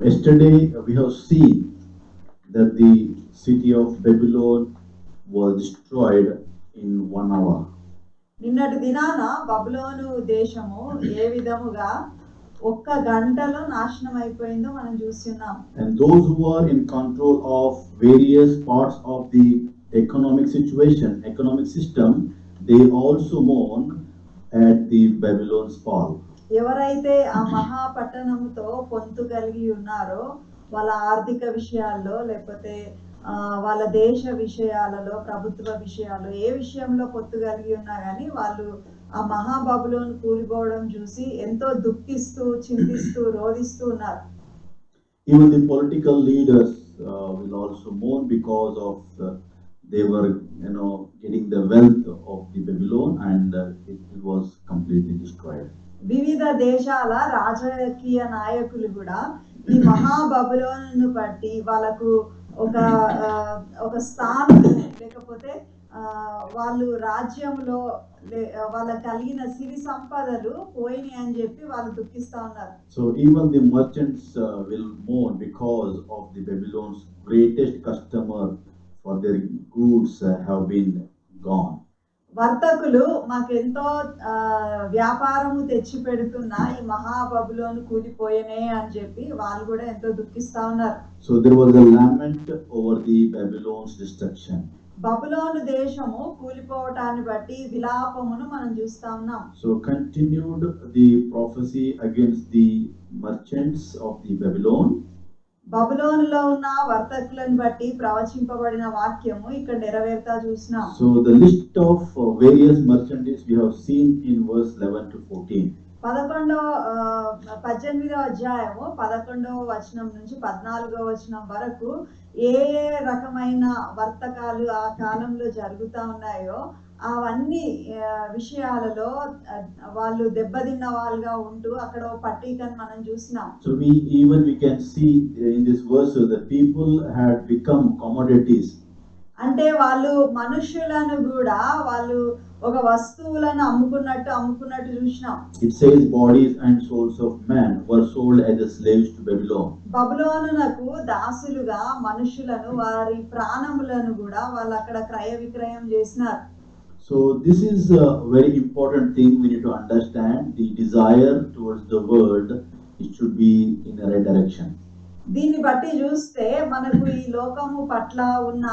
Yesterday we have seen that the city of Babylon was destroyed in 1 hour. నిన్నటి దినాన బబులోను దేశము ఏ విధముగా ఒక్క గంటలో నాశనం అయిపోయిందో మనం చూస్తున్నాం. And those who are in control of various parts of the economic system, they also mourn at the Babylon's fall. ఎవరైతే ఆ మహాపట్టణంతో పొంతు కలిగి ఉన్నారో వాళ్ళ ఆర్థిక విషయాల్లో లేకపోతే వాళ్ళ దేశ విషయాలలో ప్రభుత్వ విషయాలు ఏ విషయంలో పొత్తు కలిగి ఉన్నా కానీ వాళ్ళు ఆ మహాబబులోను కూలిపోవడం చూసి ఎంతో దుఃఖిస్తూ చింతిస్తూ రోధిస్తూ ఉన్నారు. Even the political leaders will also mourn because of they were getting the wealth of the Babylon and it was completely destroyed. వివిధ దేశాల రాజకీయ నాయకులు కూడా ఈ మహాబబులోను బట్టి వాళ్ళకు ఒక స్థానం లేకపోతే వాళ్ళు రాజ్యంలో వాళ్ళ కలిగిన సిరి సంపదలు పోయినాయి అని చెప్పి వాళ్ళు దుఃఖిస్తా ఉన్నారు. So even the merchants will mourn because of the Babylon's greatest customer for their goods have been gone. వర్తకులు మాకెంతో వ్యాపారము తెచ్చి పెడుతున్న ఈ మహాబబులోను కూలిపోయేనే అని చెప్పి వాళ్ళు కూడా ఎంతో దుఃఖిస్తా ఉన్నారు. So there was a lament over the Babylon's destruction. బబులోను దేశము కూలిపోవటాన్ని బట్టి విలాపమును మనం చూస్తా ఉన్నాం. So continued the prophecy against the merchants of the Babylon. బబులోనులో ఉన్న వర్తకులను బట్టి ప్రవచింపబడిన వాక్యము ఇక్కడ నెరవేరుతా చూస్తున్నాం. So the list of various merchandise we have seen in verse 11 to 14. 18వ అధ్యాయము 11వ వచనం నుంచి 14వ వచనం వరకు ఏ రకమైన వర్తకాలు ఆ కాలంలో జరుగుతా ఉన్నాయో అవన్నీ విషయాలలో వాళ్ళు దెబ్బతిన్న వాళ్ళుగా ఉంటూ అక్కడ పట్టికను మనం చూసినాం. So we can see in this verse that people had become commodities. అంటే వాళ్ళు మనుషులను కూడా వాళ్ళు ఒక వస్తువులను అమ్ముకున్నట్టు చూసినాం. It says bodies and souls of men were sold as slaves to Babylon. బబులోనునకు దాసులుగా మనుషులను వారి ప్రాణములను కూడా వాళ్ళు అక్కడ క్రయ విక్రయం చేసినారు. So this is a very important thing we need to understand. The desire towards the world, it should be in the right direction. దీన్ని బట్టి చూస్తే మనకు ఈ లోకము పట్ల ఉన్న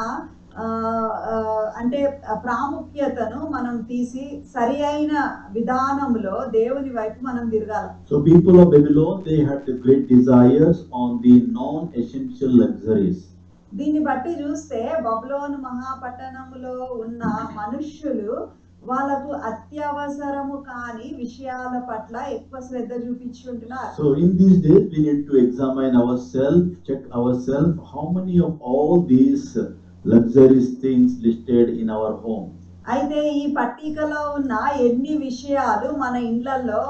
అంటే ప్రాముఖ్యతను మనం తీసి సరి అయిన విధానంలో దేవుని వైపు మనం తిరగాలి. So people of Babylon, they had the great desires on the non-essential luxuries. దీన్ని బట్టి చూస్తే బబులోను మహాపట్టణములో ఉన్న మనుష్యులు వాళ్ళకు అత్యవసరము కాని విషయాల పట్ల ఎక్కువ శ్రద్ధ చూపించుకుంటున్నారు. So in these days we need to examine ourselves, check ourselves, how many of all these luxurious things listed in our home. అయితే ఈ పట్టికలో ఉన్న ఎన్ని విషయాలు మన ఇండ్లలో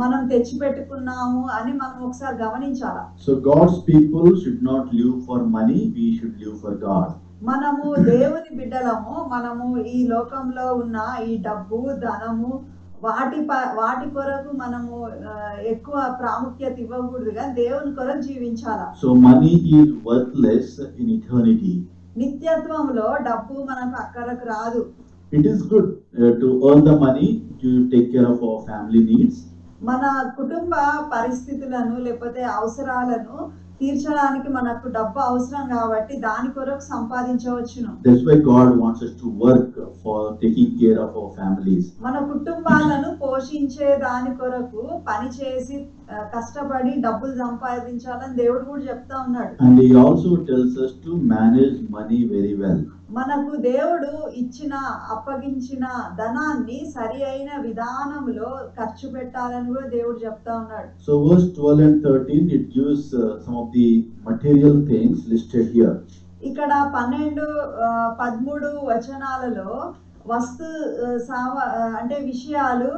మనం తెచ్చిపెట్టుకున్నాము అని మనం ఒకసారి గమనించాలి. So God's people should not live for money, we should live for God. మనము దేవుని బిడ్డలము, మనము ఈ లోకంలో ఉన్న ఈ డబ్బు ధనము వాటి కొరకు మనము ఎక్కువ ప్రాముఖ్యత ఇవ్వకూడదు కానీ దేవుని కొరకు జీవించాలి. So money is worthless in eternity. నిత్యత్వంలో డబ్బు మనకు అక్కరకు రాదు. It is good to earn the money to take care of our family needs. మన కుటుంబ పరిస్థితులను లేకపోతే అవసరాలను తీర్చడానికి మనకు డబ్బు అవసరం కాబట్టి దాని కొరకు సంపాదించవచ్చును. That's why God wants us to work for taking care of our families. మన కుటుంబాలను పోషించే దాని కొరకు పని చేసి కష్టపడి డబ్బులు సంపాదించాలని దేవుడు కూడా చెప్తా ఉన్నాడు. And he also tells us to manage money very well. మనకు దేవుడు ఇచ్చిన అప్పగించిన ధనాన్ని సరి అయిన విధానంలో ఖర్చు పెట్టాలని కూడా దేవుడు చెప్తా ఉన్నాడు. So verse 12 and 13 it gives some of the material things listed here. ఇక్కడ 12-13 వచనాలలో అంటే విషయాలు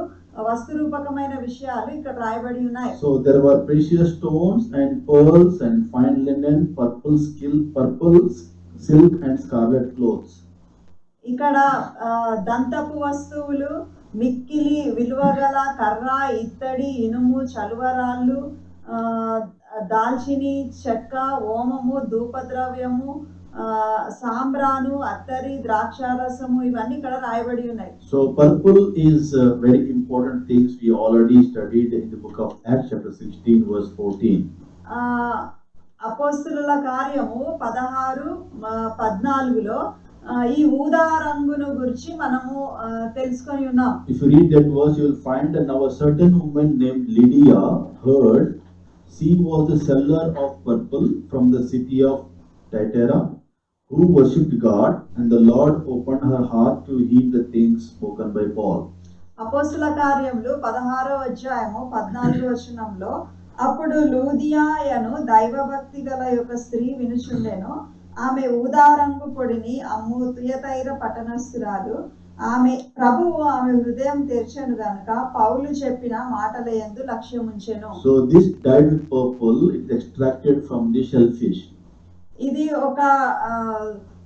వస్తు రూపకమైన విషయాలు ఇక్కడ రాయబడి ఉన్నాయి. So there were precious stones and pearls and fine linen, purple silk and scarlet clothes. ఇక్కడ దంతపు వస్తువులు, మిక్కిలి విలువగల కర్ర, ఇత్తడి, ఇనుము, చలువరాళ్ళు, దాల్చిని చెక్క, ఓమము, ధూపద్రవ్యము, సాంబ్రాను, అత్తరి, ద్రాక్షారసము ఇవన్నీ ఇక్కడ రాయబడి ఉన్నాయి. So purple is very important things we already studied in the book of Acts chapter 16 verse 14. అపోస్తలుల కార్యము 16:14లో ఈ ఊదా రంగును గురించి మనము తెలుసుకొని ఉన్నాం. If you read that verse, you will find that now a certain woman named Lydia heard. She was the seller of purple from the city of Thyatira, who worshipped God, and the Lord opened her heart to heed the things spoken by Paul. అపోస్తల కార్యములు 16వ అధ్యాయము 14వ వచనంలో, అప్పుడు లూదియాయను దైవభక్తి గల యొక్క స్త్రీ వినుచుండెను. ఆమె ఊదారంగు పొడిని అమ్ము తుయతైర పట్టణస్థురాలు. ప్రభువు ఆమె హృదయం తెరిచెను గనుక పౌలు చెప్పిన మాటల యందు లక్ష్యముంచెను. So this dyed with purple is extracted from the shellfish. ఇది ఒక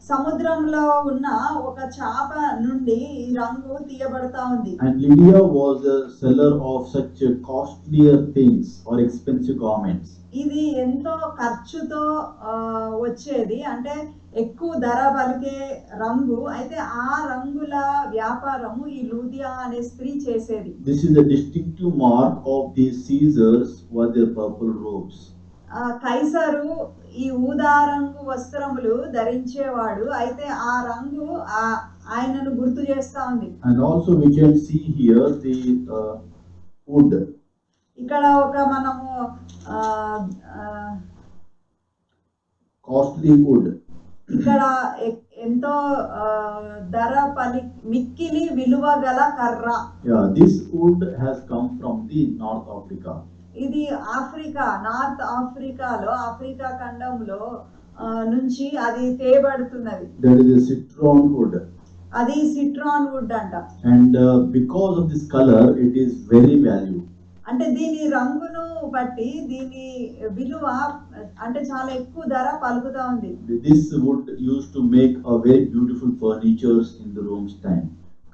సముద్రంలో ఉన్న ఒక చేప నుండి ఈ రంగు తీయబడతా ఉంది. And Lydia was a seller of such costlier things or expensive garments. ఇది ఎంతో ఖర్చుతో వచ్చేది, అంటే ఎక్కువ ధర పలికే రంగు. అయితే ఆ రంగుల వ్యాపారము ఈ లూదియా అనే స్త్రీ చేసేది. This is the distinctive mark of these Caesars was their purple robes. కైసరు ఈ ఊదా రంగు వస్త్రములు ధరించేవాడు. అయితే ఆ రంగు ఆయనను గుర్తు చేస్తా ఉంది. And also we can see here the wood. ఇక్కడ ఒక మనము కాస్ట్లీ వుడ్. ఇక్కడ ఎంతో ధర మిక్కిలి విలువ గల కర్ర. This wood has come from the North Africa. ఇది ఆఫ్రికా, నార్త్ ఆఫ్రికాలో, ఆఫ్రికా ఖండంలో నుంచి అది తేబడుతున్నది. That is a citron wood. అది సిట్రాన్ వుడ్ అంట. And because of this color it is very valuable. అంటే దీని రంగును బట్టి దీని విలువ అంటే చాలా ఎక్కువ ధర పలుకుతా ఉంది. This wood used to make a very beautiful furnitures in the Rome's time.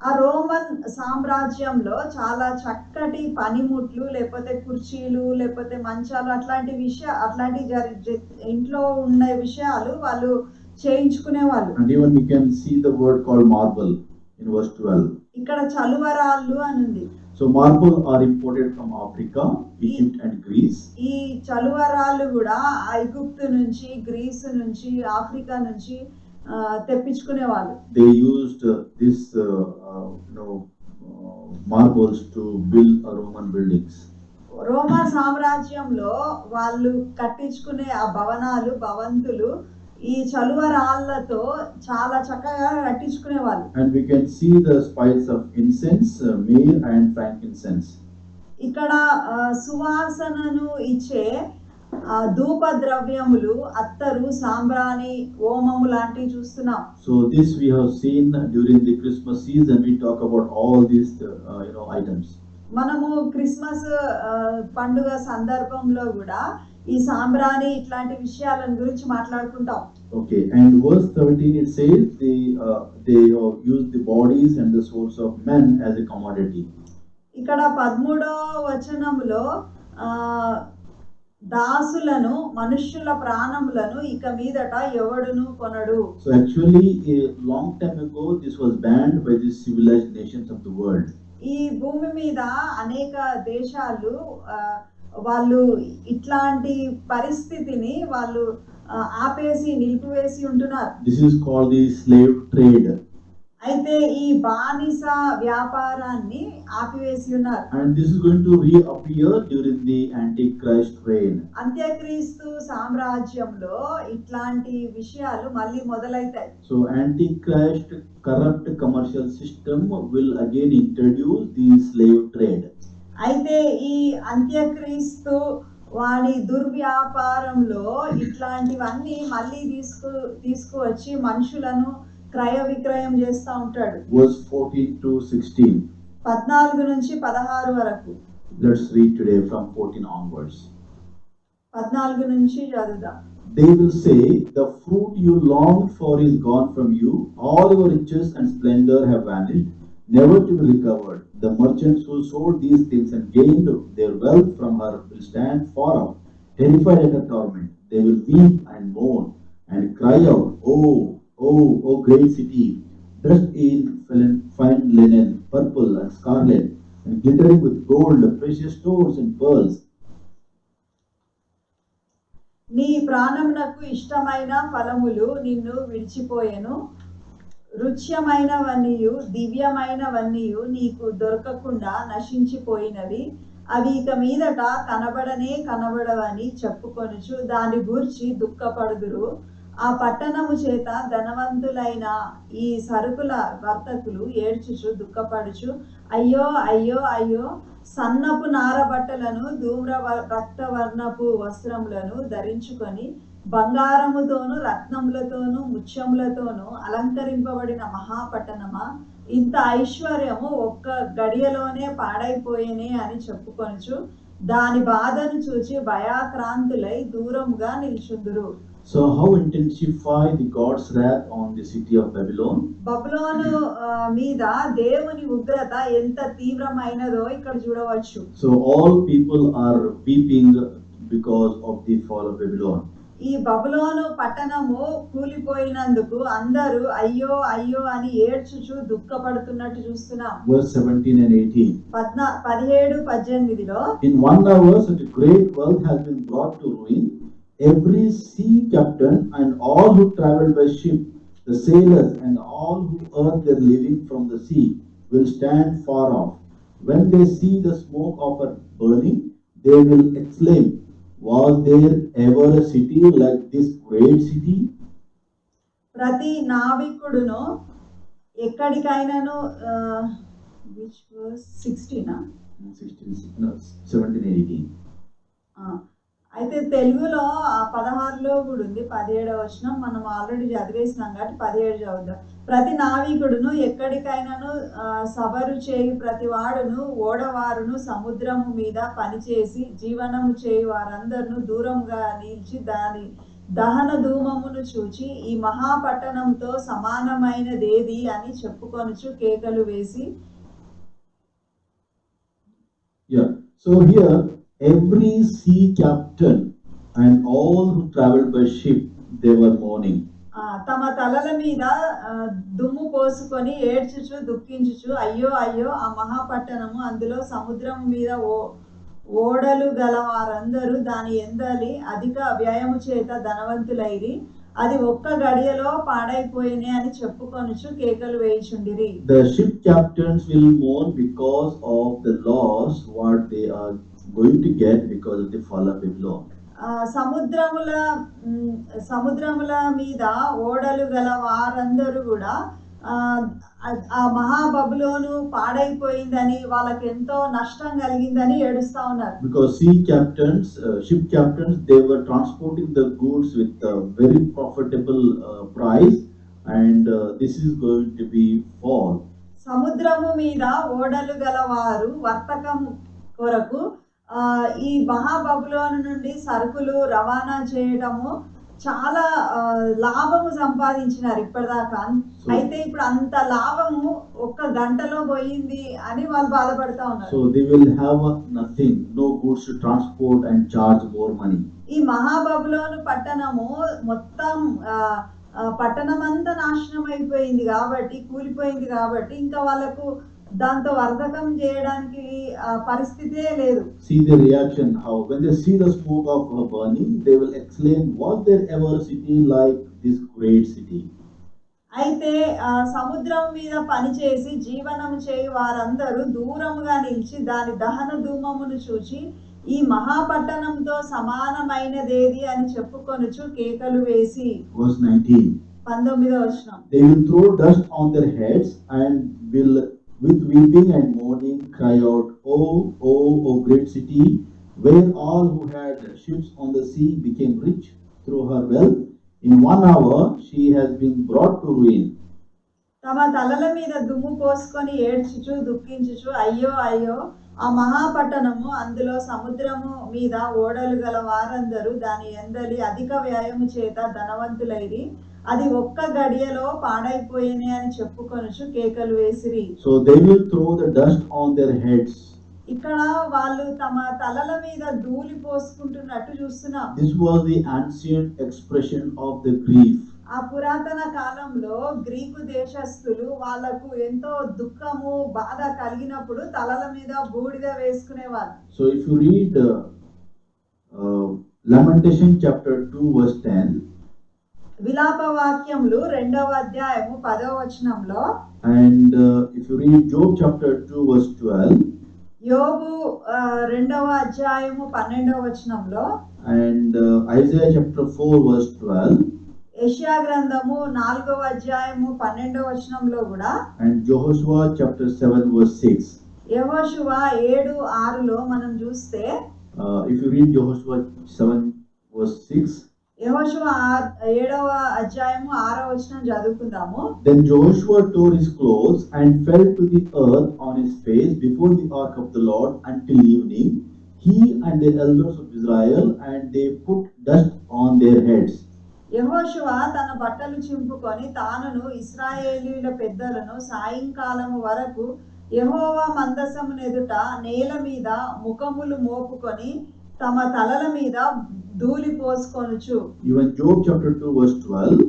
ఆ రోమన్ సామ్రాజ్యంలో చాలా చక్కటి పనిముట్లు, లేకపోతే కుర్చీలు, లేకపోతే మంచాలు, అట్లాంటి ఇంట్లో ఉన్న విషయాలు వాళ్ళు చేయించుకునే వాళ్ళు. And even we can see the word called marble in verse 12. ఇక్కడ చలువరాళ్ళు అని ఉంది. So marble are imported from Africa, Egypt and Greece. ఈ చలువరాళ్ళు కూడా ఐగుప్తు నుంచి, గ్రీసు నుంచి, ఆఫ్రికా నుంచి తెప్పించుకునే వాళ్ళు. They used this marbles to build Roman buildings. రోమా సామ్రాజ్యంలో వాళ్ళు కట్టించుకునే ఆ భవనాలు, భవంతులు ఈ చలువరాళ్ళతో చాలా చక్కగా కట్టించుకునే వాళ్ళు. And we can see the spice of incense, myrrh and frankincense. ఇక్కడ సువాసనను ఇచ్చే ధూప ద్రవ్యములు, అత్తరు, సాంబ్రాణి, ఓమము లాంటివి చూస్తున్నాం. So this we have seen during the Christmas season. We talk about all these items. మనము క్రిస్మస్ పండుగ సందర్భంలో కూడా ఈ సాంబ్రాణి ఇట్లాంటి విషయాల గురించి మాట్లాడుకుంటాం. Okay, and verse 13 it says they use the bodies and the souls of men as a commodity. ఇక్కడ 13వ వచనములో దాసులను, మనుష్యుల ప్రాణములను ఇక మీదట ఎవడును కొనడు. So actually a long time ago this was banned by the civilized nations of the world. ఈ భూమి మీద అనేక దేశాలు వాళ్ళు ఇట్లాంటి పరిస్థితిని వాళ్ళు ఆపేసి నిలిపివేసి ఉంటున్నారు. This is called the slave trade. అయితే ఈ బానిస వ్యాపారాన్ని ఆపివేసి ఉన్నారు. And this is going to reappear during the Antichrist reign. అంత్యక్రీస్తు సామ్రాజ్యంలో ఇట్లాంటి విషయాలు మళ్ళీ మొదలైతాయి. So Antichrist corrupt commercial system will again introduce the slave trade. అయితే ఈ అంత్యక్రీస్తు వాడి దుర్వ్యాపారంలో ఇట్లాంటివన్నీ మళ్ళీ తీసుకువచ్చి మనుషులను క్రయ విక్రయం చేస్తూ ఉంటాడు. Verse 14 to 16. 14 నుంచి 16 వరకు. Let's read today from 14 onwards. 14 నుంచి చదువుదాం. They will say, the fruit you longed for is gone from you. All your riches and splendor have vanished, never to be recovered. The merchants who sold these things and gained their wealth from her will stand far off, terrified at her torment. They will weep and mourn and cry out, "Oh, oh, oh, great city, dressed in fine linen, purple and scarlet, and glittering with gold, precious stones and pearls." నీ ప్రాణమునకు ఇష్టమైన ఫలములు నిన్ను విడిచిపోయెను, రుచ్యమైనవన్నీయు దివ్యమైనవన్నీయు నీకు దొరకకుండా నశించిపోయినవి. అవి ఇక మీదట కనబడవని చెప్పుకొనుచు దాని గూర్చి దుఃఖపడుదురు. ఆ పట్టణము చేత ధనవంతులైన ఈ సరుకుల వర్తకులు ఏడ్చుచు దుఃఖపడుచు, అయ్యో అయ్యో అయ్యో, సన్నపు నారబట్టలను ధూమ్ర రక్తవర్ణపు వస్త్రములను ధరించుకొని బంగారముతోను రత్నములతోను ముత్యములతోను అలంకరింపబడిన మహాపట్టణమా, ఇంత ఐశ్వర్యము ఒక్క గడియలోనే పాడైపోయేనే అని చెప్పుకొనుచు దాని బాధను చూచి భయాక్రాంతులై దూరముగా నిల్చుందురు. So how intensify the God's wrath on the city of Babylon? బబులోను మీద దేవుని ఉగ్రత ఎంత తీవ్రమైనదో ఇక్కడ చూడవచ్చు. So all people are weeping because of the fall of Babylon. ఈ బబులోను పట్టణము కూలిపోయినందుకు అందరూ అయ్యో అయ్యో అని ఏడ్చుచు దుఃఖపడుతున్నట్టు చూస్తున్నాం. Verse 17 and 18. 17-18లో In 1 hour such a great wealth has been brought to ruin. Every sea captain and all who travel by ship, the sailors and all who earn their living from the sea, will stand far off. When they see the smoke of a burning, they will exclaim, "Was there ever a city like this great city?" ప్రతి నావికుడును ఎక్కడికైనాను which was 16 17 18. అయితే తెలుగులో 16లో కూడా ఉంది, 17వ వచనం మనం already చదివేసినాం కాబట్టి 17 చదువుదాం. ప్రతి నావికుడును ఎక్కడికైనాను సబరు చేయు ప్రతి వాడును ఓడవారును సముద్రము మీద పనిచేసి జీవనము చేయు వారందరూ దూరంగా నిలిచి దాని దహన ధూమమును చూచి ఈ మహాపట్టణంతో సమానమైనదేది అని చెప్పుకొనుచు కేకలు వేసి. So here every sea captain and all who traveled by ship, they were mourning. తమ తలల మీద దుమ్ము పోసుకొని ఏడ్చుచు దుఃఖించుచు, అయ్యో అయ్యో ఆ మహాపట్టణము, అందులో సముద్రం మీద ఓడలు గల వారందరూ దాని ఎందలి అధిక వ్యయము చేత ధనవంతులైరి, అది ఒక్క గడియలో పాడైపోయినే అని చెప్పుకొనుచు కేకలు వేయుచుండిరి. The ship captains will mourn because of the loss what they are going to get because of the fall of Babylon. సముద్రముల మీద ఓడలు గల వారందరూ కూడా ఆ మహాబబులోను పాడైపోయిందని, వాళ్ళకి ఎంతో నష్టం కలిగిందని ఏడుస్తా ఉన్నారు. Because ship captains, they were transporting the goods with a very profitable price, and this is going to be fall. సముద్రము మీద ఓడలు గల వారు వర్తకం కొరకు ఈ మహాబబులోను నుండి సరుకులు రవాణా చేయడము చాలా లాభము సంపాదించినారు ఇప్పటిదాకా. అయితే ఇప్పుడు అంత లాభము ఒక్క గంటలో పోయింది అని వాళ్ళు బాధపడతా ఉన్నారు. So they will have nothing, no goods to transport and charge more money. ఈ మహాబబులోను పట్టణము మొత్తం పట్టణమంతా నాశనం అయిపోయింది కాబట్టి, కూలిపోయింది కాబట్టి ఇంకా వాళ్ళకు దాంతో వర్ధకం చేయడానికి పరిస్థితే లేదు. See the reaction, how when they see the smoke of her burning, they will exclaim, "Was there ever a city like this great city?" అయితే సముద్రం మీద పనిచేసి జీవనం చేయు వారందరూ దూరముగా నిలిచి దాని దహన ధూమమును చూచి ఈ మహాపట్టణంతో సమానమైనదేది అని చెప్పుకొనుచు కేకలు వేసి. Verse 19. 19వ వచనం. They will throw dust on their heads and will with weeping and mourning cry out, "Oh, oh, oh great city, where all who had ships on the sea became rich through her wealth. In 1 hour she has been brought to ruin." తమ తలల మీద దుమ్ము పోసుకొని ఏడ్చుచు దుఃఖించుచు, అయ్యో అయ్యో ఆ మహాపట్టణము, అందులో సముద్రము మీద ఓడలు గల వారందరూ దాని ఎందలి అధిక వ్యయము చేత ధనవంతులైరి, అది ఒక్క గడియలో పాడైపోయినే అని చెప్పుకొనుచు కేకలు వేసిరి. So they will throw the dust on their heads ఇక్కడ వాళ్ళు తమ తలల మీద ధూళి పోసుకుంటున్నట్టు చూస్తున్నాం. This was the ancient expression of the grief. ఆ పురాతన కాలంలో గ్రీకు దేశస్థులు వాళ్ళకు ఎంతో దుఃఖము బాధ కలిగినప్పుడు తలల మీద బూడిద వేసుకునేవారు. So if you read Lamentation chapter 2 verse 10, విలాప వాక్యములు 2వ అధ్యాయము 10వ వచనంలో, and if you read Job chapter 2 verse 12, యోబు 2వ అధ్యాయము 12వ వచనంలో, and Isaiah chapter 4 verse 12, యెషయా గ్రంథము 4వ అధ్యాయము 12వ వచనంలో కూడా, and Joshua chapter 7 verse 6. యెహోషువ 7:6లో మనం చూస్తే, If you read Joshua 7 verse 6, యెహోషువ 7వ అధ్యాయము 6వ వచనం చదువుకుందాము. then Joshua tore his clothes and fell to the earth on his face before the ark of the Lord until evening, he and the elders of Israel, and they put dust on their heads. యెహోషువ తన బట్టలు చింపుకొని తానును ఇశ్రాయేలీయుల పెద్దలను సాయంకాలము వరకు యెహోవా మందసమును ఎదుట నేల మీద ముఖములు మోపుకొని తమ తలల మీద ధూళి పోసుకొనుచు. Even Job chapter 2 verse 12,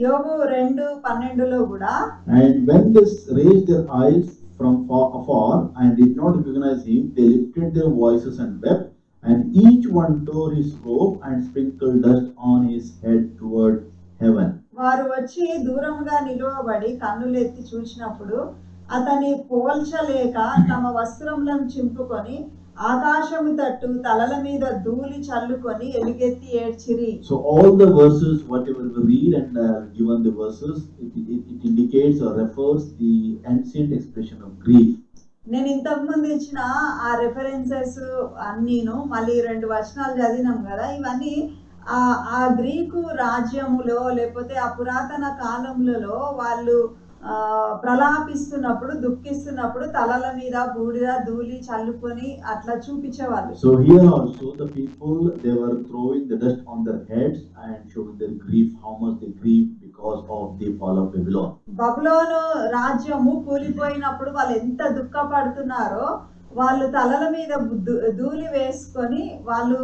యోబు 2:12లో కూడా, and when they raised their eyes from afar and did not recognize him, they lifted their voices and wept, and each one tore his robe and sprinkled dust on his head toward heaven. వారు వచ్చి దూరముగా నిలువబడి కన్నులెత్తి చూచినప్పుడు అతని పోల్చలేక తమ వస్త్రములను చింపుకొని ఆకాశము తట్టు తలల మీద ధూళి చల్లుకొని ఎలుగెత్తి ఏడ్చిరి. So all the verses, whatever we read and given the verses, it indicates or refers the ancient expression of grief. నేను ఇంతకు ముందు ఇచ్చిన ఆ రెఫరెన్సెస్ అన్నీను మళ్ళీ 2 వచనాలు చదివినాం కదా, ఇవన్నీ ఆ గ్రీకు రాజ్యములో లేకపోతే ఆ పురాతన కాలములలో వాళ్ళు ప్రలాపిస్తున్నప్పుడు దుఃఖిస్తున్నప్పుడు తలల మీద బూడిద ధూళి చల్లుకొని అట్లా చూపించేవాళ్ళు. So here also the people, they were throwing the dust on their heads and showing their grief, how much they grieve because of the fall of Babylon. బబులోను రాజ్యము కూలిపోయినప్పుడు వాళ్ళు ఎంత దుఃఖపడుతున్నారో వాళ్ళు తలల మీద ధూళి వేసుకొని వాళ్ళు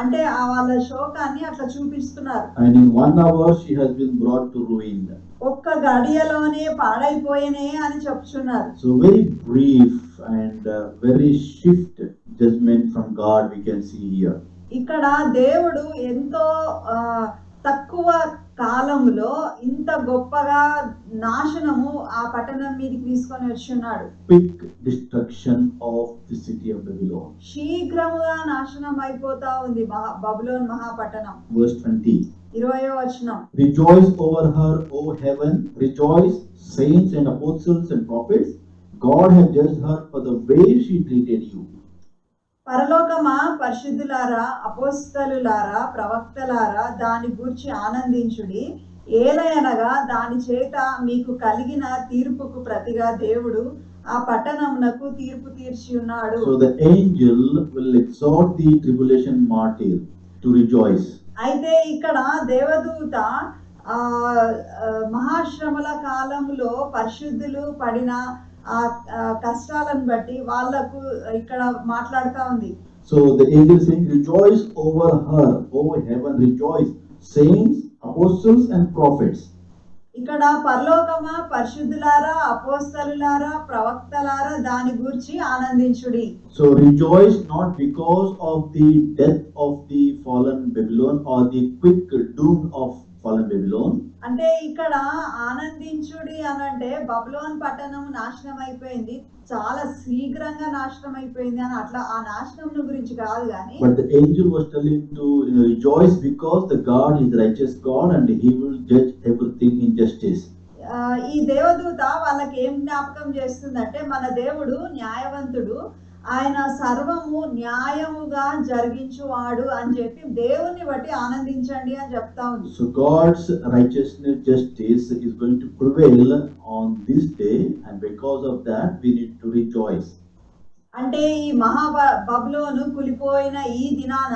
అంటే వాళ్ళ శోకాన్ని అట్లా చూపిస్తున్నారు. And in 1 hour she has been brought to ruin. ఒక్క గడియలోనే పాడైపోయేనే అని చెప్తున్నారు. So very brief and very swift judgment from God we can see here. ఇక్కడ దేవుడు ఎంతో తక్కువ కాలంలో ఇంత గొప్పగా నాశనము ఆ పట్టణం మీదకి తీసుకొని వచ్చున్నాడు. Quick destruction of the city of Babylon. శీఘ్రముగా నాశనం అయిపోతా ఉంది బబులోన్ మహాపట్టణం. Verse 20. 20వ వచనం, Rejoice over her, O heaven, rejoice, saints and apostles and prophets. God has judged her for the way she treated you. పరలోకమా పరిశుద్ధులారా, అపోస్తలులారా, ప్రవక్తలారా దాని గూర్చి ఆనందించుడి. ఏలయనగా దాని చేత మీకు కలిగిన తీర్పుకు ప్రతిగా దేవుడు ఆ పట్టణమునకు తీర్పు తీర్చి ఉన్నాడు. So the angel will exhort the tribulation martyr to rejoice. అయితే ఇక్కడ దేవదూత మహాశ్రమల కాలంలో పరిశుద్ధులు పడిన ఆ కష్టాలను బట్టి వాళ్ళకు ఇక్కడ మాట్లాడుతా ఉంది. So the angel saying, rejoice over her, O heaven, rejoice, saints, apostles and prophets. ఇక్కడ పరలోకమా పరిశుద్ధులారా, అపోస్తలులారా, ప్రవక్తలారా దాని గురించి ఆనందించుడి. So rejoice not because of the death of the fallen Babylon or the quick doom of fallen Babylon. అంటే ఇక్కడ ఆనందించుడి అనంటే బబులోన్ పట్టణం నాశనం అయిపోయింది, చాలా శీఘ్రంగా నాశనం అయిపోయింది అని అట్లా ఆ నాశనం గురించి కాదు కానీ, but the angel was telling to rejoice because the God is righteous God and he will judge everything in justice. ఈ దేవదూత వాళ్ళకి ఏం జ్ఞాపకం చేస్తుందంటే మన దేవుడు న్యాయవంతుడు, ఆయన సర్వము న్యాయముగా జరిగించువాడు అని చెప్పి దేవుని బట్టి ఆనందించండి అని చెప్తా ఉంది. So God's righteousness, justice is going to prevail on this day, and because of that we need to rejoice. అంటే ఈ బబులోను కూలిపోయిన ఈ దినాన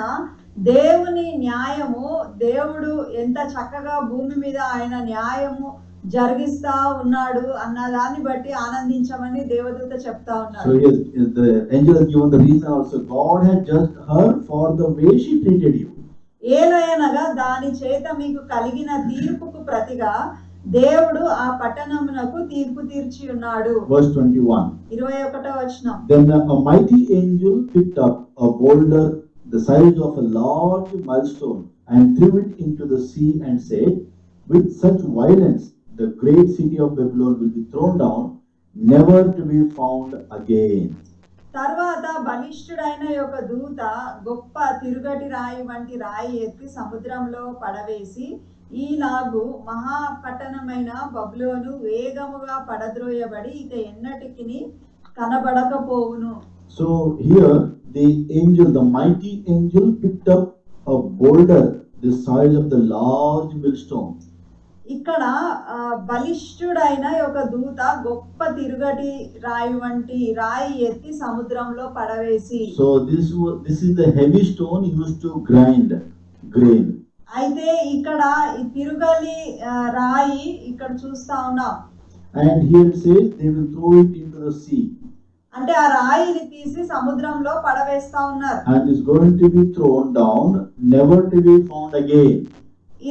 దేవుని న్యాయము, దేవుడు ఎంత చక్కగా భూమి మీద ఆయన న్యాయము జరిగిస్తా ఉన్నాడు అన్న దాన్ని బట్టి ఆనందించమని దేవదూత చెప్తా So ఉన్నారు. the angel has given the reason also. God had judged her for the way she treated you. ఏలయనగా దాని చేత మీకు కలిగిన తీర్పుకు ప్రతిగా దేవుడు ఆ పట్టణమునకు తీర్పు తీర్చి ఉన్నాడు. Verse 21. 21వ వచనం. Then a mighty angel picked up a boulder the size of a large millstone and threw it into the sea and said, with such violence the great city of Babylon will be thrown down, never to be found again. తర్వాత బలిష్ఠుడైన యొక్క దూత గొప్ప తిరుగటి రాయి వంటి రాయి ఎత్తి సముద్రంలో పడవేసి, ఈలాగు మహాపట్టణమైన బబులోను వేగముగా పడద్రోయబడి ఇక ఎన్నటికి కనబడకపోవును. So here the angel, the mighty angel, picked up a boulder the size of the large millstone. ఇక్కడ బలిష్ఠుడైన ఒక దూత గొప్ప తిరుగటి రాయి వంటి రాయి ఎత్తి సముద్రంలో పడవేసి. So this is the heavy stone used to grind grain. అయితే ఇక్కడ ఈ తిరుగలి రాయి ఇక్కడ చూస్తా ఉన్నాం. And here it says they will throw it into the sea. అంటే ఆ రాయిని తీసి సముద్రంలో పడవేస్తా ఉన్నారు. And is going to be thrown down, never to be found again.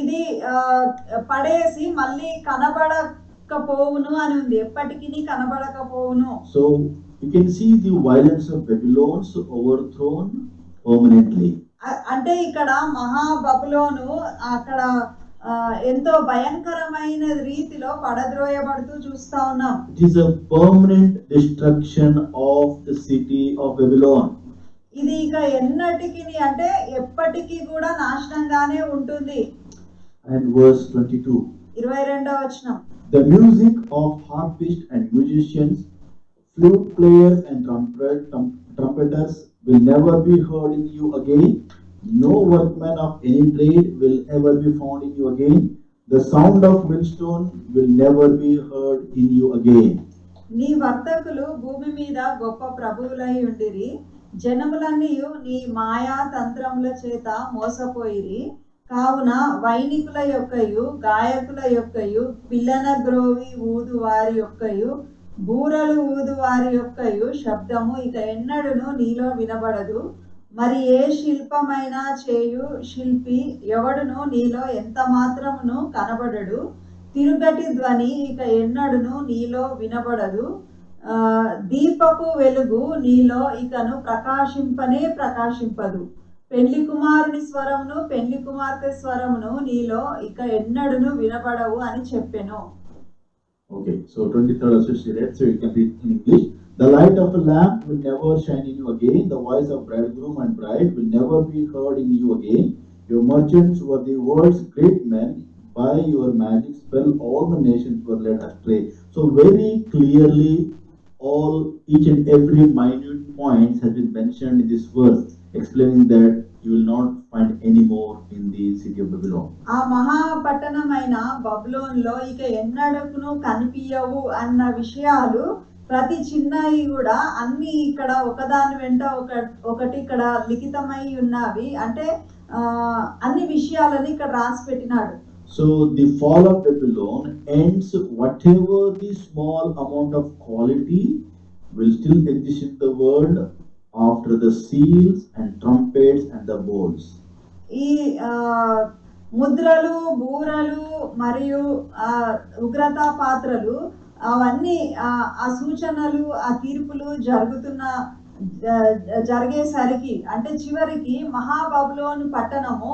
ఇది పడేసి మళ్ళీ కనబడకపోవును అని ఉంది. ఎప్పటికీ కనబడకపోవును. So you can see the violence of Babylon's overthrown permanently. అంటే ఇక్కడ మహాబబులోను అక్కడ ఎంతో భయంకరమైన రీతిలో పడద్రోయబడుతూ చూస్తా ఉన్నాం. It is a permanent destruction of the city of Babylon. ఇది ఇక ఎన్నటికి అంటే ఎప్పటికీ కూడా నాశనంగానే ఉంటుంది. And verse 22. 22వ వచనం. The music of harpists and musicians, flute players and trumpeters will never be heard in you again. No workman of any trade will ever be found in you again. The sound of millstone will never be heard in you again. నీ వర్తకులు భూమి మీద గొప్ప ప్రభువులై ఉండిరి. జనములన్నీయు నీ మాయా తంత్రముల చేత మోసపోయిరి. కావున వైనికుల యొక్కయు గాయకుల యొక్కయు పిల్లన గ్రోవి ఊదు వారి యొక్కయు బూరలు ఊదు వారి యొక్కయు శబ్దము ఇక ఎన్నడును నీలో వినబడదు. మరి ఏ శిల్పమైనా చేయు శిల్పి ఎవడును నీలో ఎంత మాత్రమును కనబడడు. తిరుగటి ధ్వని ఇక ఎన్నడును నీలో వినబడదు. దీపపు వెలుగు నీలో ఇకను ప్రకాశింపనే ప్రకాశింపదు. పెళ్లి కుమారుని స్వరమును పెళ్లి కుమార్తె స్వరమును నీలో ఇక ఎన్నడును వినబడవు అని చెప్పెను. Okay, so 23rd also she read, so you can read in English. The light of a lamp will never shine in you again. The voice of bridegroom and bride will never be heard in you again. Your merchants were the world's great men. By your magic spell, all the nations were led astray. So very clearly, each and every minute point has been mentioned in this verse, explaining that you will not find any more in the city of Babylon. ఆ మహాపట్టణమైన బబులోన్లో ఇక ఎన్నడకును కనిపించవు అన్న విషయాలు ప్రతి చిన్నవి కూడా అన్ని ఇక్కడ ఒకదాని వెంట ఒకటి ఇక్కడ లిఖితమై ఉన్నవి. అంటే అన్ని విషయాలని ఇక్కడ రాసి పెట్టినాడు. So the fall of Babylon ends whatever the small amount of quality will still exist in the world after the seals and trumpets and the bowls. ఈ ముద్రలు బూరలు మరియు ఉగ్రతా పాత్రలు అవన్నీ ఆ సూచనలు ఆ తీర్పులు జరిగేసరికి అంటే చివరికి మహాబబులోను పట్టణము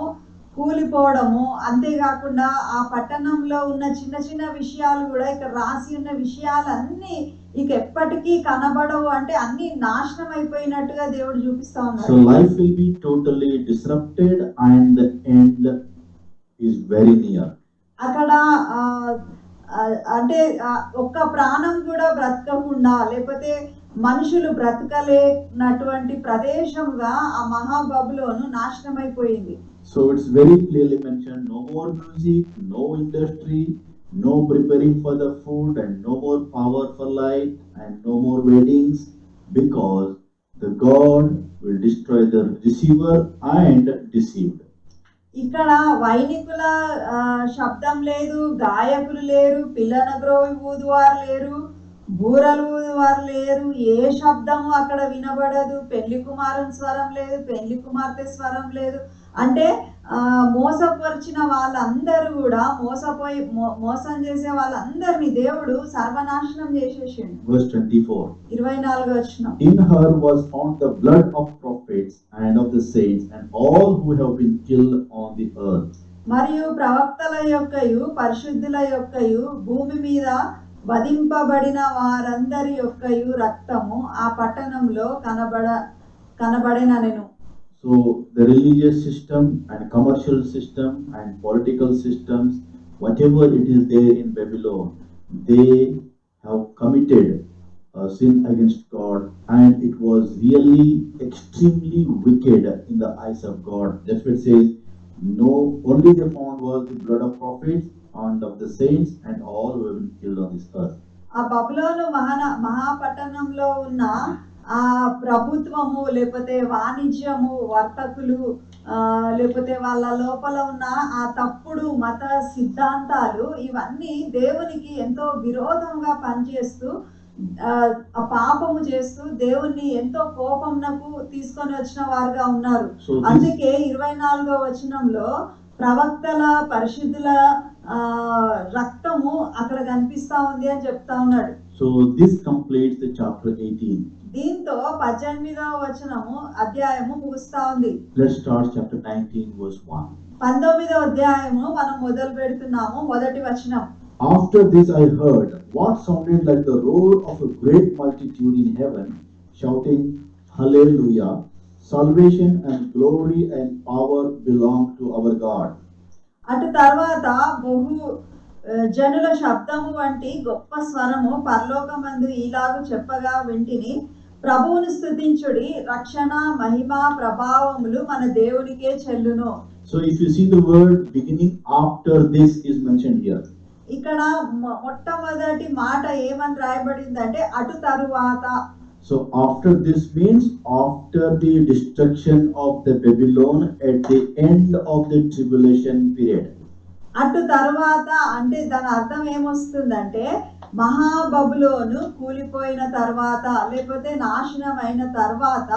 కూలిపోవడము, అంతేకాకుండా ఆ పట్టణంలో ఉన్న చిన్న చిన్న విషయాలు కూడా ఇక్కడ రాసి ఉన్న విషయాలన్నీ ఇక ఎప్పటికీ కనబడవు. అంటే అన్ని నాశనం అయిపోయినట్టుగా దేవుడు చూపిస్తా ఉన్నాడు. So life will be totally disrupted and the end is very near. అక్కడ అంటే ఒక్క ప్రాణం కూడా బ్రతకకుండా లేకపోతే మనుషులు బ్రతకలేనటువంటి ప్రదేశంగా ఆ మహాబబులోను నాశనం అయిపోయింది. So it's very clearly mentioned, no more music, no industry, no preparing for the food, and no more power for light, and no more weddings, because the God will destroy the deceiver and deceived. ఇక్కడ వైనికుల శబ్దం లేదు, గాయకులు లేరు, పిల్లన గ్రోవి ఊదువారు లేరు, బూరలు ఊదువారు లేరు, ఏ శబ్దము అక్కడ వినబడదు, పెళ్లి కుమారుని స్వరం లేదు, పెళ్లి కుమార్తె స్వరం లేదు. అంటే మోసపరిచిన వాళ్ళందరూ కూడా మోసం చేసే వాళ్ళందరినీ దేవుడు సర్వనాశనం చేసేసిండు. Verse 24. 24వ వచనం. In her was found the blood of prophets and of the saints and all who have been killed on the earth. మరియు ప్రవక్తల యొక్కయు పరిశుద్ధుల యొక్కయు భూమి మీద వధింపబడిన వారందరి యొక్కయు రక్తము ఆ పట్టణంలో కనబడెననెను. So the religious system and commercial system and political systems, whatever it is there in Babylon, they have committed sin against God, and it was really extremely wicked in the eyes of God. That's what it says. No, only they found was the blood of prophets and of the saints and all who have been killed on this earth. ఆ బబులోను మహాపట్టణంలో ఉన్న ఆ ప్రభుత్వము లేకపోతే వాణిజ్యము, వర్తకులు, లేకపోతే వాళ్ళ లోపల ఉన్న ఆ తప్పుడు మత సిద్ధాంతాలు, ఇవన్నీ దేవునికి ఎంతో విరోధంగా పనిచేస్తూ ఆ పాపము చేస్తూ దేవుణ్ణి ఎంతో కోపంనకు తీసుకొని వచ్చిన వారుగా ఉన్నారు. అందుకే 24వ వచనంలో ప్రవక్తల పరిశుద్ధుల రక్తము అక్కడ కనిపిస్తా ఉంది అని చెప్తా ఉన్నాడు. So this completes the chapter 18. దీంతో 18వ వచనము అధ్యాయము ముగుస్తా ఉంది. Let's start chapter 19 verse 1. 19వ అధ్యాయము మనం మొదలు పెడుతున్నాము. మొదటి వచనం. After this I heard what sounded like the roar of a great multitude in heaven, shouting, Hallelujah! Salvation and glory and power belong to our God. అటు తర్వాత బహు జనుల శబ్దము వంటి గొప్ప స్వరము పరలోకమందు ఈలాగు చెప్పగా వింటిని, ప్రభువును స్తుతించుడి, రక్షణ, మహిమ, ప్రభావములు మన దేవునికే చెల్లును. So if you see the word beginning after this is mentioned here. ఇక్కడ మొట్టమొదటి మాట ఏమని రాయబడిందంటే అటు తరువాత. So after this means after the destruction of the Babylon at the end of the tribulation period. అటు తరువాత అంటే దాని అర్థం ఏమొస్తుందంటే మహాబబులోను కూలిపోయిన తర్వాత లేకపోతే నాశనమైన తర్వాత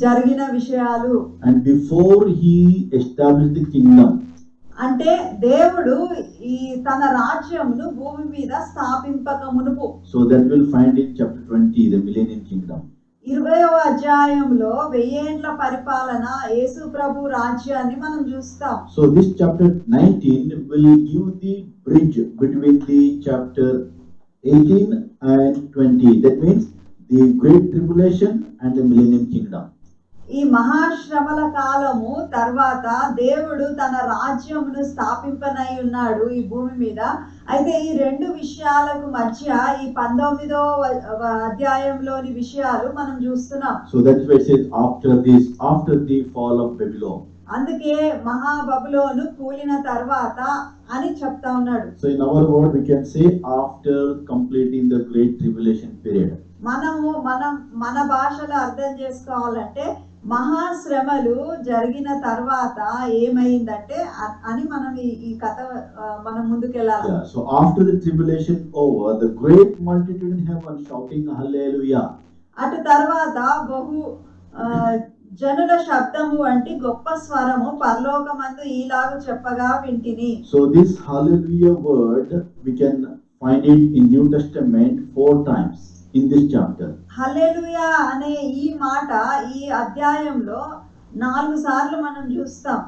జరిగిన విషయాలు. And before he established the kingdom. అంటే దేవుడు ఈ తన రాజ్యమును భూమి మీద స్థాపింపక మునుపు. So that we'll find in chapter 20 the millennium kingdom. 20వ అధ్యాయంలో 1000 ఏండ్ల పరిపాలన యేసు ప్రభు రాజ్యాన్ని మనం చూస్తాం. So this chapter 19 will give the bridge between the chapter 18 and 20. That means the great tribulation and the millennium kingdom. ఈ మహాశ్రమల కాలము తర్వాత దేవుడు తన రాజ్యమును స్థాపింపనై ఉన్నాడు ఈ భూమి మీద. అయితే ఈ రెండు విషయాలకు మధ్య ఈ 19వ అధ్యాయంలోని విషయాలు మనం చూస్తున్నాం. So that's why it says after this, after the fall of Babylon. అందుకే మహాబబులోను కూలిన తర్వాత అని చెప్తా ఉన్నాడు. So in our word we can say after completing the great tribulation period. మన భాషలో అర్థం చేసుకోవాలంటే మహాశ్రమలు జరిగిన తర్వాత ఏమైందంటే అని మనం ఈ కథ మనం ముందుకెళ్ళాలి. So after the tribulation over, the great multitude in heaven shouting hallelujah. అటు తర్వాత బహు జనుల శబ్దము వంటి గొప్ప స్వరము పరలోకమందు ఈలాగు చెప్పగా వింటిని. So this hallelujah word we can find it in New Testament 4 times in this chapter. హల్లెలూయా అనే ఈ మాట ఈ అధ్యాయంలో 4 సార్లు మనం చూస్తాం.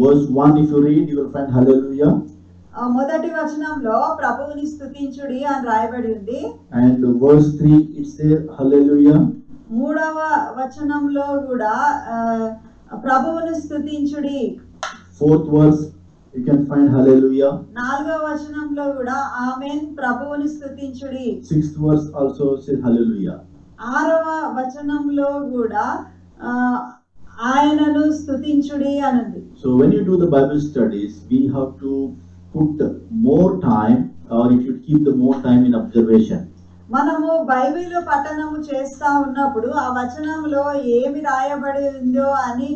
Verse 1 if you read you will find hallelujah. మొదటి వచనంలో ప్రభువుని స్తుతించుడి అని రాయబడి ఉంది. And verse 3 it says hallelujah. మూడవ వచనంలో కూడా ప్రభువుని స్తుతించుడి. Fourth verse you can find hallelujah. నాలుగవ వచనంలో కూడా ఆమేన్ ప్రభువుని స్తుతించుడి. Sixth verse also says hallelujah. ఆరవ వచనంలో కూడా ఆయనను స్తుతించుడి అని ఉంది. So when you do the Bible studies we have to put more time, or you should keep the more time in observation. మనము బైబిల్ పఠనము చేస్తా ఉన్నప్పుడు ఆ వచనంలో ఏమి రాయబడి ఉందో అని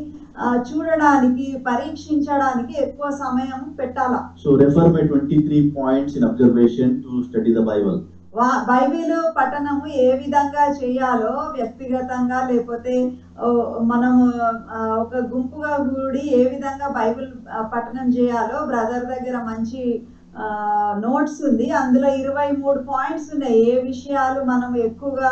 చూడడానికి, పరీక్షించడానికి ఎక్కువ సమయం పెట్టాలా. So refer my 23 points in observation to study the Bible. Bible పఠనము ఏ విధంగా చేయాలో వ్యక్తిగతంగా లేకపోతే మనము ఒక గుంపుగా కూడి ఏ విధంగా బైబిల్ పఠనం చేయాలో బ్రదర్ దగ్గర మంచి నోట్స్ ఉంది. అందులో 23 పాయింట్స్ ఉన్నాయి, ఏ విషయాలు మనం ఎక్కువగా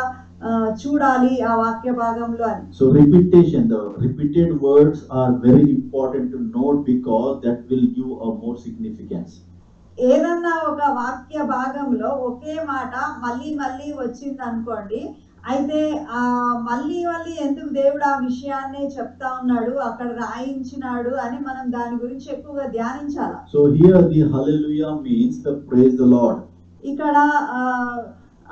చూడాలి ఆ వాక్య భాగంలో అని. So repetition, the repeated words are very important to note because that will give a more significance. ఏదన్నా ఒక వాక్య భాగంలో ఒకే మాట మళ్ళీ మళ్ళీ వచ్చింది అనుకోండి, అయితే మళ్ళీ మళ్ళీ ఎందుకు దేవుడు ఆ విషయాన్నే చెప్తా ఉన్నాడు, అక్కడ రాయించినాడు అని మనం దాని గురించి ఎక్కువగా ధ్యానించాలి. So here the hallelujah means the praise the Lord. ఇక్కడ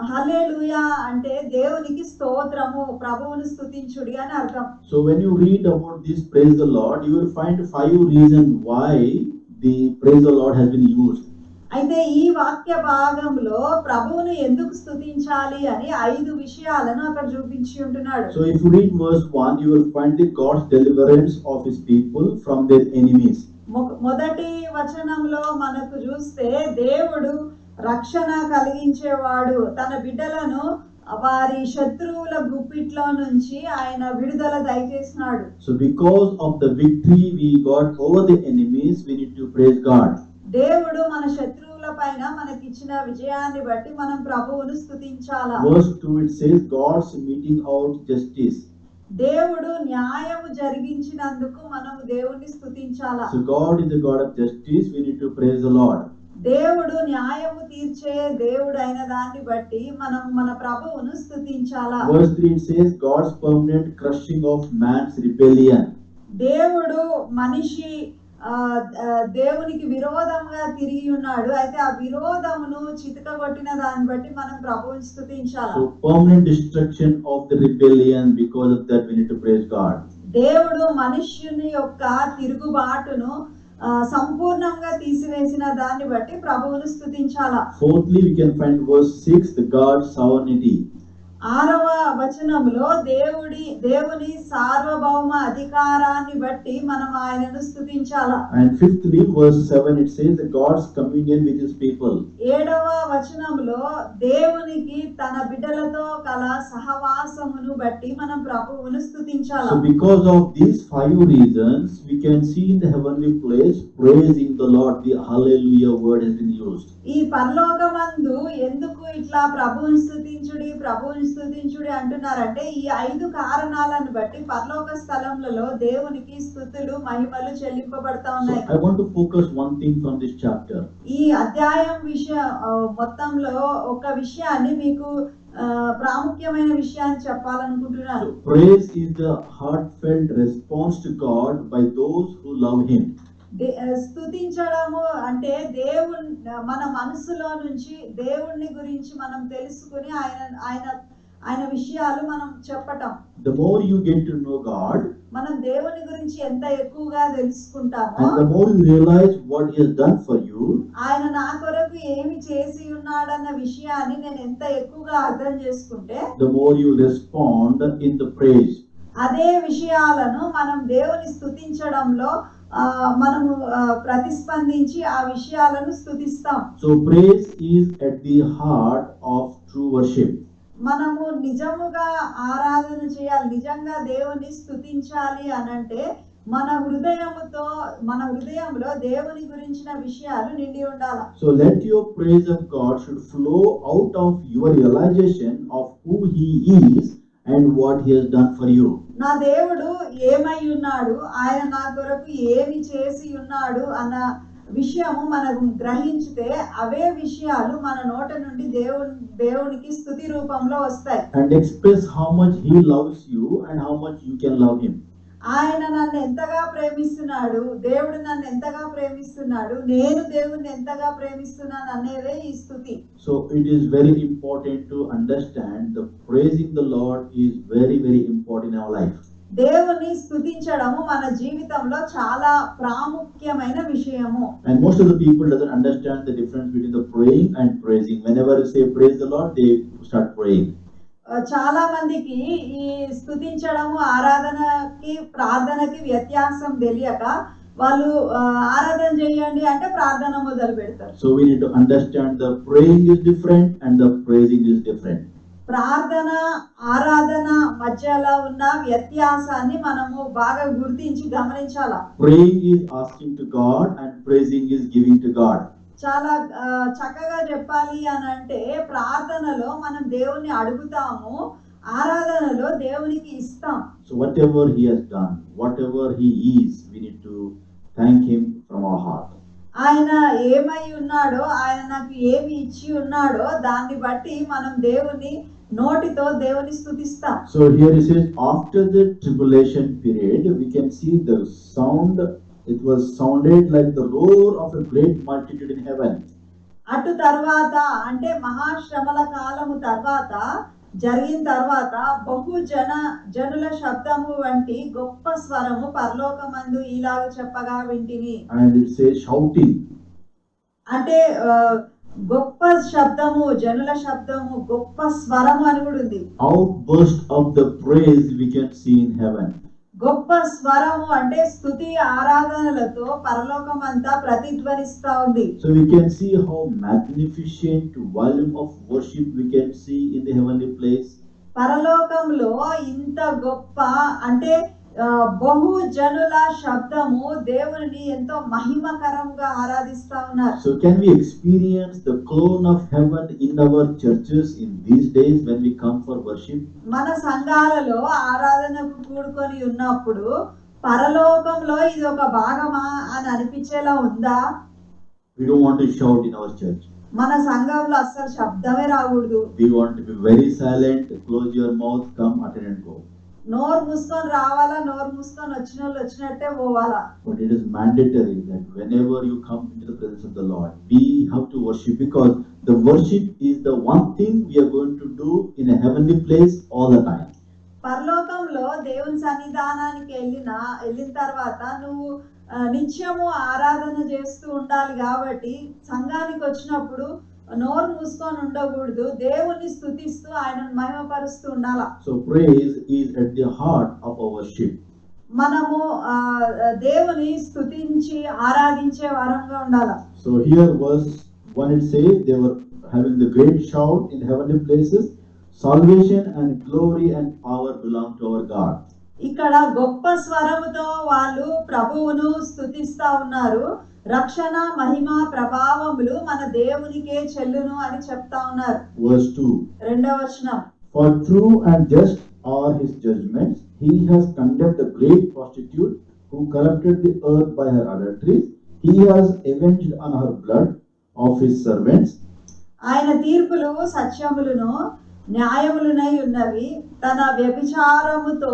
హల్లెలూయా అంటే దేవునికి స్తోత్రము, ప్రభువును స్తుతించుడి అని అర్థం. So when you read about this praise the Lord, you will find 5 reasons why the praise the Lord has been used. అయితే ఈ వాక్య భాగంలో ప్రభువును ఎందుకు స్తుతించాలి అని 5 విషయాలను అక్కడ చూపించి ఉంటున్నాడు. So if you read verse 1, you will find the God's deliverance of his people from their enemies. మొదటి వచనంలో మనకు చూస్తే దేవుడు రక్షణ కలిగించేవాడు, తన బిడ్డలను వారి శత్రువుల గుప్పిట్లో నుంచి ఆయన విడుదల దయచేసినాడు. So because of the victory we got over the enemies, we need to praise God. దేవుడు మన శత్రువుల పైన మనకిచ్చిన విజయాన్ని బట్టి మనం ప్రభువును స్తుతించాలా. Verse 2 it says God's meting out justice. దేవుడు న్యాయము జరిగించినందుకు మనం దేవుణ్ణి స్తుతించాలా. So God is the God of justice, we need to praise the Lord. దేవుడు న్యాయము తీర్చే దేవుడు అయిన దాన్ని బట్టి మనం మన ప్రభువును స్తుతించాలా. Verse 3 it says God's permanent crushing of man's rebellion. దేవుడు మనిషి దేవునికి విరోధంగా తిరిగి ఉన్నాడు, అయితే ఆ విరోధమును చితకగొట్టిన దాన్ని బట్టి మనం ప్రభువుని స్తుతించాలి. So permanent destruction of the rebellion, because of that we need to praise God. దేవుడు మనుష్యుని యొక్క తిరుగుబాటును సంపూర్ణంగా తీసివేసిన దాన్ని బట్టి ప్రభువును స్తుతించాలి. Fourthly we can find verse 6, the God's sovereignty. 6వ వచనంలో దేవుని సార్వభౌమ అధికారాన్ని బట్టి మనం ఆయనను స్తుతించాలా. And fifthly verse 7 it says the God's communion with his people. 7వ వచనంలో దేవునికి తన బిడ్డలతో కల సహవాసమును బట్టి మనం ప్రభువును స్తుతించాలా. So because of these 5 reasons we can see in the heavenly place praising the Lord, the hallelujah word has been used. ఈ పరలోకమందు ఎందుకు ఇట్లా ప్రభువుని స్తుతించుడి అంటున్నారంటే ఈ 5 కారణాలను బట్టి పరలోక స్థలములలో దేవునికి స్తుతులు మహిమలు చెల్లింపబడతా ఉన్నాయి. So I want to focus one thing from this chapter. ఈ అధ్యాయం మొత్తంలో ఒక విషయాన్ని మీకు ప్రాముఖ్యమైన విషయాన్ని చెప్పాలనుకుంటున్నాను. So praise is the heartfelt response to God by those who love him. స్తుతించడము అంటే మన మనసులో నుంచి దేవుణ్ణి గురించి మనం తెలుసుకుని ఆయన విషయాలు మనం చెప్పటం. The more you get to know God, మనం దేవుని గురించి ఎంత ఎక్కువగా తెలుసుకుంటామో, and the more you realize what he has done for you, ఆయన నా కొరకు ఏమి చేసి ఉన్నాడన్న విషయాన్ని నేను ఎంత ఎక్కువగా అర్థం చేసుకుంటే, the more you respond in the praise. అదే విషయాలను మనం దేవుని స్తుతించడంలో మనము ప్రతిస్పందించి ఆ విషయాలను స్తుతిస్తాం. So praise is at the heart of true worship. మనము నిజముగా ఆరాధన చేయాలి, నిజంగా దేవుని స్తుతించాలి అనంటే మన హృదయంలో దేవుని గురించిన విషయాలు నిండి ఉండాలి. So let your praise of God should flow out of your realization of who he is and what he has done for you. నా దేవుడు ఏమై ఉన్నాడు, ఆయన నా కొరకు ఏమి చేసి ఉన్నాడు అన్న విషయము మనం గ్రహించితే అవే విషయాలు మన నోట నుండి దేవునికి స్తుతి రూపంలో వస్తాయి. And express how much he loves you and how much you can love him. ఆయన నన్ను ఎంతగా ప్రేమిస్తున్నాడు, దేవుడు నన్ను ఎంతగా ప్రేమిస్తున్నాడు, నేను దేవుణ్ణి ఎంతగా ప్రేమిస్తున్నాను అనేదే ఈ స్తుతి. So it is very important to understand the praising the Lord is very, very important in our life. దేవుని స్తుతించడము మన జీవితంలో చాలా ప్రాముఖ్యమైన విషయము. And most of the people doesn't understand the difference between the praying and praising. Whenever you say praise the Lord, they start praying. చాలా మందికి ఈ స్తుతించడము, ఆరాధనకి, ప్రార్థనకి వ్యత్యాసం తెలియక వాళ్ళు ఆరాధన చేయండి అంటే ప్రార్థన మొదలు పెడతారు. So we need to understand the praying is different and the praising is different. ప్రార్థన, ఆరాధన మధ్యలో ఉన్న వ్యత్యాసాన్ని మనము బాగా గుర్తించి గమనించాలా. Praying is asking to God and praising is giving to God. చాలా చక్కగా చెప్పాలి అని అంటే ప్రార్థనలో మనం దేవుణ్ణి అడుగుతాము, ఆరాధనలో దేవునికి ఇస్తాం. So whatever he has done, whatever he is, we need to thank him from our heart. ఆయన ఏమై ఉన్నాడో, ఆయన నాకు ఏమి ఇచ్చి ఉన్నాడో దాన్ని బట్టి మనం దేవుని నోటితో దేవుని స్తుతిస్తాం. So here it says, after the tribulation period, we can see the sound. It was sounded like the roar of a great multitude in heaven. అటు తర్వాత అంటే మహాశ్రమల కాలము తర్వాత జరిగిన తర్వాత జనుల శబ్దము వంటి గొప్ప స్వరము పరలోకమందు ఇలాగ చెప్పగా వింటిని. And it says shouting. అంటే గొప్ప శబ్దము, జనుల శబ్దము, గొప్ప స్వరము అని కూడా ఉంది. Outburst of the praise we can see in heaven. గొప్ప స్వరము అంటే స్తుతి ఆరాధనలతో పరలోకం అంతా ప్రతిధ్వనిస్తా ఉంది. So we can see how magnificent volume of worship we can see in the heavenly place. పరలోకంలో ఇంత గొప్ప అంటే బహు జనుల శబ్దము దేవుని ఎంతో మహిమకరంగా ఆరాధిస్తా ఉన్నారు. So can we experience the clone of heaven in our churches in these days when we come for worship? మన సంఘాలలో ఆరాధనకు కూడుకొని ఉన్నప్పుడు పరలోకంలో ఇది ఒక భాగమా అని అనిపించేలా ఉందా? We don't want to shout in our church. మన సంఘంలో అస్సలు శబ్దమే రాకూడదు. We want to be very silent, close your mouth, come, attend and go. నోరు మూసుకొని రావాలా, నోరు మూసుకొని వచ్చిన వాళ్ళు వచ్చినట్టే పోవాలా. But it is mandatory that whenever you come into the presence of the Lord, we have to worship, because the worship is the one thing we are going to do in a heavenly place all the time. పరలోకంలో దేవుని సన్నిధానానికి వెళ్ళిన తర్వాత నువ్వు నిత్యము ఆరాధన చేస్తూ ఉండాలి కాబట్టి సంఘానికి వచ్చినప్పుడు నోరు మూసుకొని ఉండకూడదు, దేవుని స్తుతిస్తూ ఆయనను మహిమపరుస్తూ ఉండాలా. So praise is at the heart of our worship. మనము దేవుని స్తుతించి ఆరాధించే వారంగా ఉండాలా. So here verse 1 it says they were having the great shout in heavenly places, salvation and glory and power belong to our God. ఇక్కడ గొప్ప స్వరముతో వాళ్ళు ప్రభువును స్తుతిస్తా ఉన్నారు. రక్షణ, మహిమ, ప్రభావములు మన దేవునికే చెల్లును అని చెప్తా ఉన్నారు. Verse 2. రెండవ వచనం. For true and just are his judgments. He has condemned the great prostitute who corrupted the earth by her adulteries. He has avenged on her blood of his servants. ఆయన తీర్పులు సత్యములను న్యాయములునై ఉన్నవి. తన వ్యభిచారముతో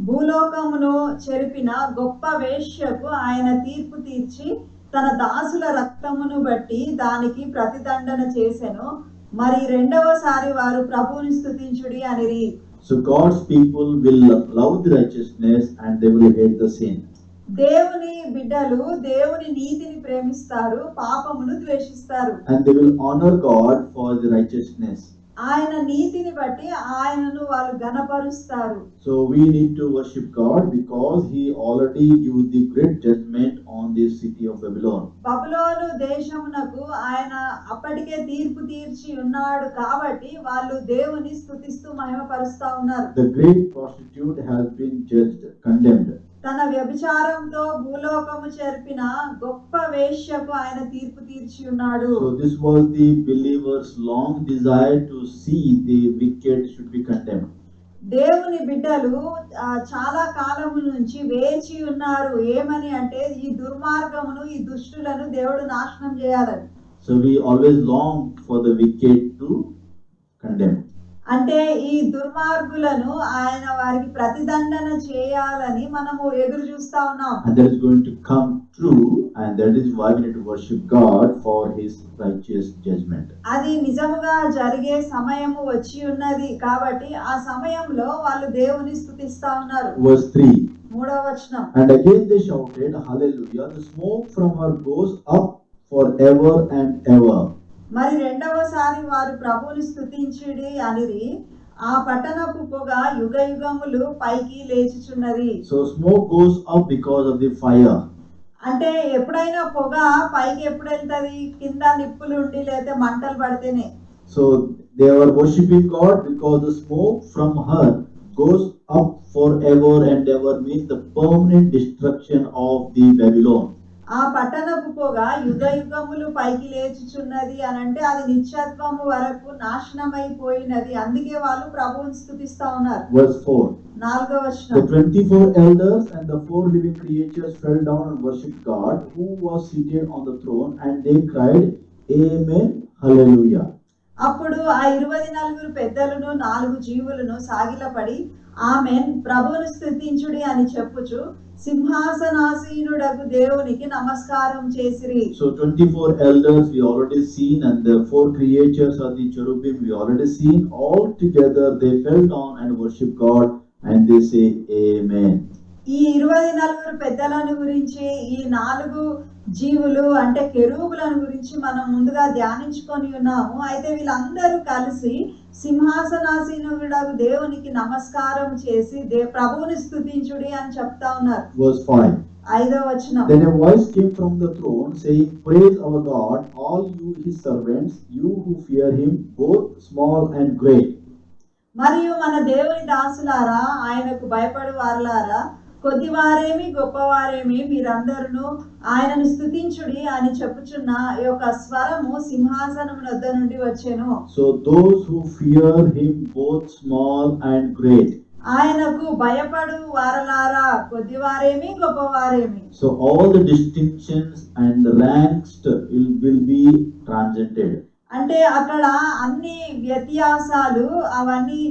భూలోకమును చెరిపిన గొప్ప వేశ్యకు ఆయన తీర్పు తీర్చి తన దాసుల రక్తమును బట్టి దానికి ప్రతిదండన చేసెను. మరి రెండవసారి వారు ప్రభువుని స్తుతించుడి అనిరి. So God's people will love the righteousness and they will hate the sin. దేవుని బిడ్డలు దేవుని నీతిని ప్రేమిస్తారు, పాపమును ద్వేషిస్తారు. And they will honor God for the righteousness. ఆయన నీతిని బట్టి ఆయనను వాళ్ళు ఘనపరుస్తారు. So we need to worship God because he already gave the great judgment on this city of Babylon. బబులోను దేశమునకు ఆయన అప్పటికే తీర్పు తీర్చి ఉన్నాడు కాబట్టి వాళ్ళు దేవుని స్తుతిస్తూ మహిమపరుస్తా ఉన్నారు. The great prostitute has been judged, condemned. తన వ్యభిచారంతో భూలోకము చెరిపిన గొప్ప వేశ్యకు ఆయన తీర్పు తీర్చి ఉన్నాడు. So this was the believers' long desire to see the wicked should be condemned. దేవుని బిడ్డలు చాలా కాలము నుంచి వేచి ఉన్నారు ఏమని అంటే ఈ దుర్మార్గమును, ఈ దుష్టులను దేవుడు నాశనం చేయాలని. So we always long for the wicked to condemn. అంటే ఈ దుర్మార్గులను ఆయన వారికి ప్రతిదండన చేయాలని మనము ఎదురు చూస్తా ఉన్నాం. And that is going to come true, and that is why we need to worship God for his righteous judgment. అది నిజముగా జరిగే సమయము వచ్చి ఉన్నది కాబట్టి ఆ సమయంలో వాళ్ళు దేవుని స్తుతిస్తా ఉన్నారు. Verse 3. మూడవ వచనం. And again they shouted, Hallelujah, the smoke from her goes up forever and ever. మరి రెండవసారి వారు ప్రభువుని స్తుతించుడి అనిరి. ఆ పట్టణపు పొగ యుగ యుగములు పైకి లేచుచున్నది. So smoke goes up because of the fire. అంటే ఎప్పుడైనా పొగ పైకి ఎప్పుడు వెళ్తది? కింద నిప్పులు ఉండి లేదా మంటలు పడితేనే. So they were worshipping God because the smoke from her goes up forever and ever, means the permanent destruction of the Babylon. ఆ పట్టణపు పొగ యుగ యుగములు పైకి లేచుచున్నది అని అంటే అది నిత్యత్వము వరకు నాశనమైపోయినది. అందుకే వాళ్ళు ప్రభువుని స్తుతిస్తా ఉన్నారు. Verse 4. 4వ The వచనం. 24 elders and the 4 living creatures fell down and worshipped God who was seated on the throne, and they cried, Amen, Hallelujah. అప్పుడు ఆ 24 పెద్దలను 4 జీవులను సాగిలపడి ఆమెన్ ప్రభువును స్తుతించుడి అని చెప్పుచు సింహాసనాసీనుడగు దేవునికి నమస్కారం చేసిరి. So 24 elders we already seen, and the 4 creatures are the cherubim we already seen. All together they fell down and worship God, and they say Amen. ఈ 24 పెద్దలను గురించి, ఈ 4 జీవులు అంటే కెరూబులను గురించి మనం ముందుగా ధ్యానించుకొని ఉన్నాము. అయితే వీళ్ళందరూ కలిసి సింహాసనాసీనుడగు దేవునికి నమస్కారం చేసి ప్రభువుని స్తుతించుడి అని చెప్తా ఉన్నారు. Verse 5. 5వ వచనం. Then a voice came from the throne saying, Praise our God, all you his servants, you who fear him, both small and great. మరియు మన దేవుని దాసులారా, ఆయనకు భయపడు వారులారా, కొద్దివారేమి గొప్పవారేమి మీరందరూ ఆయనను స్తుతించుడి అని చెప్పుచున్న ఈ యొక్క స్వరము సింహాసనం వద్ద నుండి వచ్చెను. So those who fear him, both small and great. ఆయనకు భయపడు వారలారా, కొద్దివారేమి గొప్పవారేమి. So all the distinctions and the ranks will be transcended. అంటే అక్కడ అన్ని వ్యత్యాసాలు అవన్నీ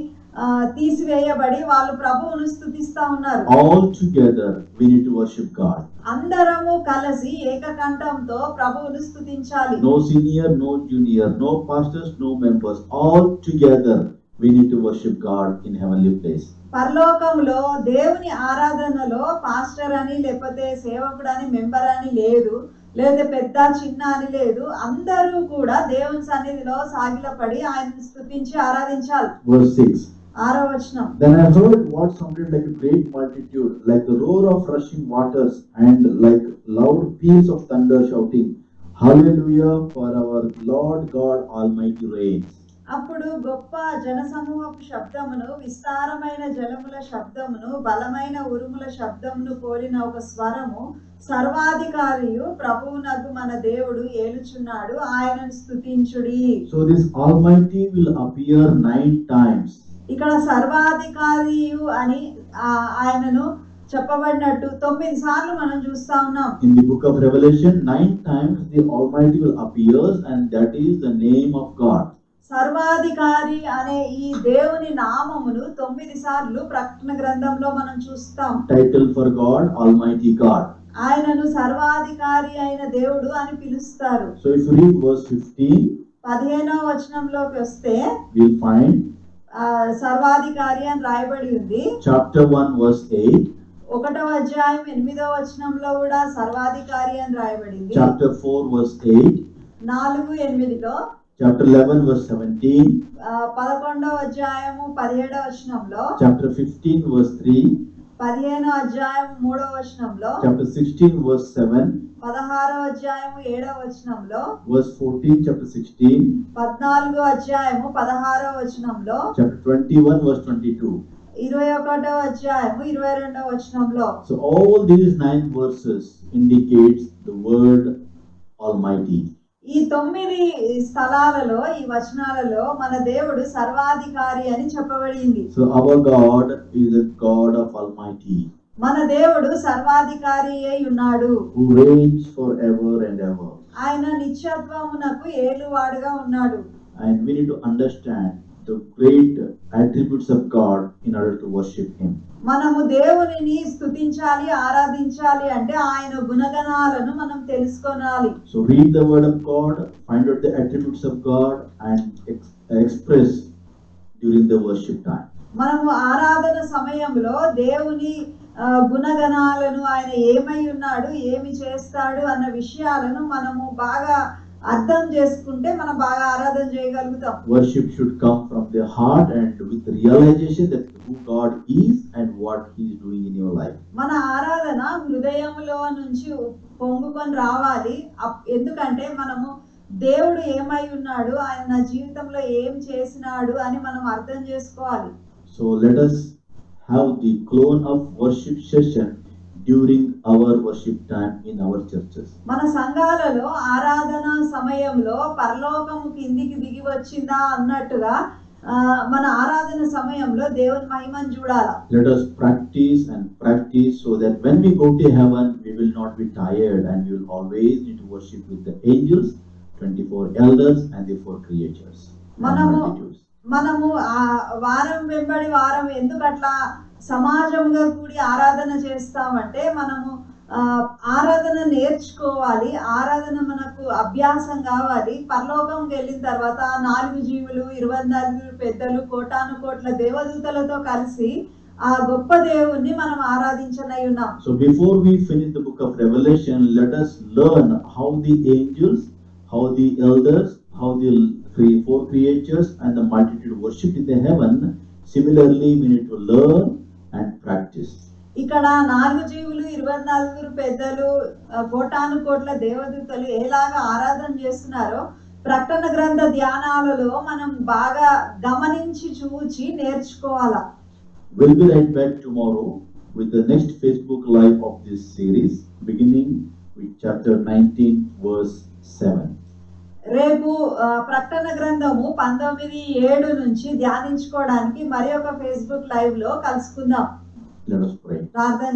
తీసివేయబడి వాళ్ళు ప్రభువును స్తుతిస్తా ఉన్నారు. All together we need to worship God. అందరము కలిసి ఏకకంఠంతో ప్రభువును స్తుతించాలి. No senior, no junior, no pastors, no members. All together we need to worship God in heavenly place. పరలోకంలో దేవుని ఆరాధనలో పాస్టర్ అని లేకపోతే సేవకుడు అని మెంబర్ అని లేదు, లేదా పెద్ద చిన్న అని లేదు. అందరూ కూడా దేవుని సన్నిధిలో సాగిలపడి ఆయనను స్తుతించి ఆరాధించాలి. Verse 6. 6వ వచనం. Then I heard what sounded like a great multitude, like the roar of rushing waters, and like loud peals of thunder, shouting, Hallelujah, for our Lord God Almighty reigns. అప్పుడు గొప్ప జనసమూహపు శబ్దమును, విస్తారమైన జలముల శబ్దమును, బలమైన ఉరుముల శబ్దమును పోలిన ఒక స్వరము, సర్వాధికారియు ప్రభువునగు మన దేవుడు ఏలుచున్నాడు, ఆయనను స్తుతించుడి. So this Almighty will appear 9 times. ఇక్కడ సర్వాధికారియు అని ఆయనను చెప్పబడినట్టు 9 సార్లు మనం చూస్తా ఉన్నాం. In the book of Revelation, 9 times the Almighty will appear, and that is the name of God. సర్వాధికారి అనే ఈ దేవుని నామమును 9 సార్లు ప్రకటన గ్రంథంలో మనం చూస్తాం. Title for God, Almighty God. ఆయనను సర్వాధికారి అయిన దేవుడు అని పిలుస్తారు. So if you read verse 15, 15వ వచనంలోకి వస్తే we'll find సర్వాధికారి అని రాయబడి ఉంది. chapter 1 verse 8, 1వ అధ్యాయం 8వ వచనంలో కూడా సర్వాధికారి అని రాయబడింది. chapter 4 verse 8, 4:8లో, chapter 11 verse 17, 11వ అధ్యాయము 17వ వచనంలో, chapter 15 verse 3, 15వ అధ్యాయం 3వ వచనంలో, chapter 16 verse 7, 16వ అధ్యాయము 7వ వచనంలో, verse 14, chapter 16, 14వ అధ్యాయము 16వ వచనంలో, chapter 21 verse 22. 21వ అధ్యాయము 22వ వచనంలో. So all these 9 verses indicates the word Almighty. ఈ 9 స్థలాలలో, ఈ వచనాలలో మన దేవుడు సర్వాధికారి అని చెప్పబడింది. So our God is a God of Almighty, మన దేవుడు సర్వాధికారి అయి ఉన్నాడు. who reigns forever and ever. ఆయన నిత్యత్వమునకు ఏలువాడుగా ఉన్నాడు. And we need to understand the great attributes of God in order to worship Him. మనము దేవునిని స్తుతించాలి, ఆరాధించాలి అంటే ఆయన గుణగణాలను మనం తెలుసుకోవాలి. So read the word of God, find out the attributes of God, and express during the worship time. మనము ఆరాధన సమయంలో దేవుని గుణగణాలను, ఆయన ఏమై ఉన్నాడు, ఏమి చేస్తాడు అన్న విషయాలను మనము బాగా అర్థం చేసుకుంటే మనం బాగా ఆరాధన చేయగలుగుతాం. Worship should come from the heart and with realization that who God is and what He is doing in your life. మన ఆరాధన హృదయంలో నుంచి పొంగుకొని రావాలి. ఎందుకంటే మనము దేవుడు ఏమై ఉన్నాడు, ఆయన నా జీవితంలో ఏం చేసినాడు అని మనం అర్థం చేసుకోవాలి. So let us have the clone of worship session during our worship time in our churches. మన సంఘాలలో ఆరాధన సమయంలో పరలోకము కిందికి దిగి వచ్చిందా అన్నట్టుగా మన ఆరాధన సమయంలో దేవుని మహిమను చూడాలి. Let us practice and practice so that when we go to heaven we will not be tired and we will always need to worship with the angels, 24 elders and the 4 creatures. మనము వారం వెంబడి వారం ఎందుకు అట్లా సమాజంగా కూడి ఆరాధన చేస్తామంటే మనము ఆరాధన నేర్చుకోవాలి. ఆరాధన మనకు అభ్యాసం కావాలి. పరలోకంకి వెళ్ళిన తర్వాత 4 జీవులు, 24 పెద్దలు, కోటాను కోట్ల దేవదూతలతో కలిసి ఆ గొప్ప దేవుణ్ణి మనం ఆరాధించనై ఉన్నాం. So before we finish the book of Revelation, let us learn how the angels, how the elders, how the 4 creatures and the multitude worship in the heaven. Similarly, we need to learn and practice. ఇక్కడ 4 జీవులు, 24 పెద్దలు, కోటాను కోట్ల దేవదూతలు ఎలాగా ఆరాధన చేస్తున్నారో ప్రకటన గ్రంథ ధ్యానాలలో మనం బాగా గమనించి చూచి నేర్చుకోవాలా. We'll be right back tomorrow with the next Facebook Live of this series, beginning with chapter 19, verse 7. రేపు ప్రకటన గ్రంథము 19:7 నుంచి ధ్యానించుకోవడానికి మరి ఒక ఫేస్బుక్ లైవ్ లో కలుసుకుందాం. Let us pray. ప్రార్థన